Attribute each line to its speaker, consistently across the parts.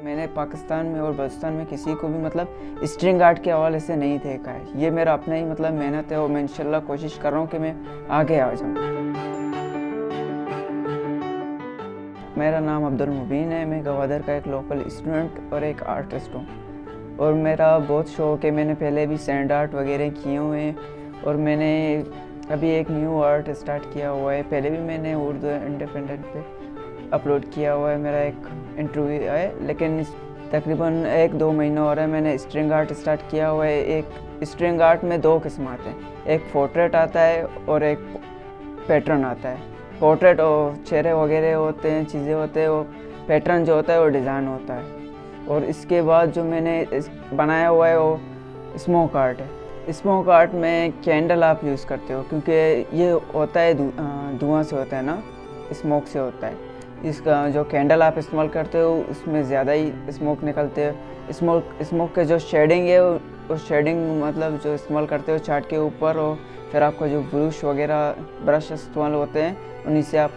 Speaker 1: میں نے پاکستان میں اور بلوچستان میں کسی کو بھی اسٹرنگ آرٹ کے حوالے سے نہیں دیکھا ہے. یہ میرا اپنا ہی محنت ہے اور میں انشاءاللہ کوشش کر رہا ہوں کہ میں آگے آ جاؤں. میرا نام عبدالمبین ہے. میں گوادر کا ایک لوکل اسٹوڈنٹ اور ایک آرٹسٹ ہوں اور میرا بہت شوق ہے. میں نے پہلے بھی سینڈ آرٹ وغیرہ کیے ہوئے ہیں اور میں نے ابھی ایک نیو آرٹ اسٹارٹ کیا ہوا ہے. پہلے بھی میں نے اردو انڈیپینڈنٹ پہ اپلوڈ کیا ہوا ہے. میرا ایک انٹرویو ہے لیکن تقریباً 1-2 مہینہ ہو رہا ہے میں نے اسٹرنگ آرٹ اسٹارٹ کیا ہوا ہے. ایک اسٹرنگ آرٹ میں 2 قسم آتے ہیں. ایک پورٹریٹ آتا ہے اور ایک پیٹرن آتا ہے. پورٹریٹ اور چہرے وغیرہ ہوتے ہیں, چیزیں ہوتے ہیں. وہ پیٹرن جو ہوتا ہے وہ ڈیزائن ہوتا ہے. اور اس کے بعد جو میں نے بنایا ہوا ہے وہ اسموک آرٹ ہے. اسموک آرٹ میں کینڈل آپ یوز کرتے ہو کیونکہ یہ ہوتا ہے دھواں سے ہوتا ہے نا, اسموک سے ہوتا ہے. اس کا جو کینڈل آپ استعمال کرتے ہو اس میں زیادہ ہی اسموک نکلتے ہے. اسموک کے جو شیڈنگ ہے وہ شیڈنگ جو استعمال کرتے ہو چارٹ کے اوپر, اور پھر آپ کا جو برش وغیرہ برش استعمال ہوتے ہیں انہیں سے آپ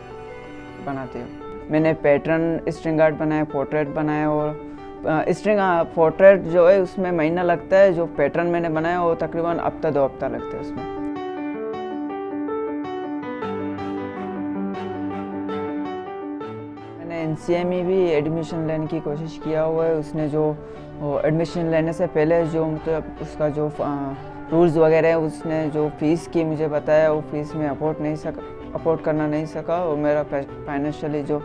Speaker 1: بناتے ہو. میں نے پیٹرن اسٹرنگ آرٹ بنایا, پورٹریٹ بنایا. اور اسٹرنگ پورٹریٹ جو ہے اس میں مہینہ لگتا ہے. جو پیٹرن میں نے بنایا وہ تقریباً ہفتہ 2 ہفتہ لگتے ہیں اس میں. میں نے NCME بھی ایڈمیشن لینے کی کوشش کیا ہوا ہے. اس نے جو ایڈمیشن لینے سے پہلے جو اس کا جو رولز وغیرہ ہے اس نے جو فیس کی مجھے بتایا وہ فیس میں افورڈ کرنا نہیں سکا. اور میرا فائنینشلی جو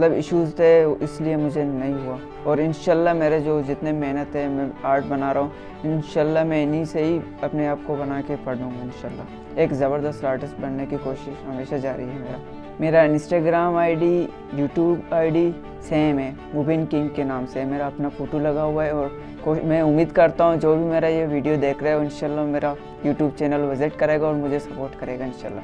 Speaker 1: ایشوز تھے اس لیے مجھے نہیں ہوا. اور انشاءاللہ میرے جو جتنے محنت ہے میں آرٹ بنا رہا ہوں انشاءاللہ میں انہی سے ہی اپنے آپ کو بنا کے پڑھ لوں گا. انشاءاللہ ایک زبردست آرٹسٹ بننے کی کوشش ہمیشہ جاری ہے. میرا Instagram ID, YouTube ID same ہے, مبین کنگ کے نام سے. میرا اپنا فوٹو لگا ہوا ہے اور میں امید کرتا ہوں جو بھی میرا یہ ویڈیو دیکھ رہا ہے انشاءاللہ میرا یوٹیوب چینل وزٹ کرے گا اور مجھے سپورٹ کرے گا انشاءاللہ.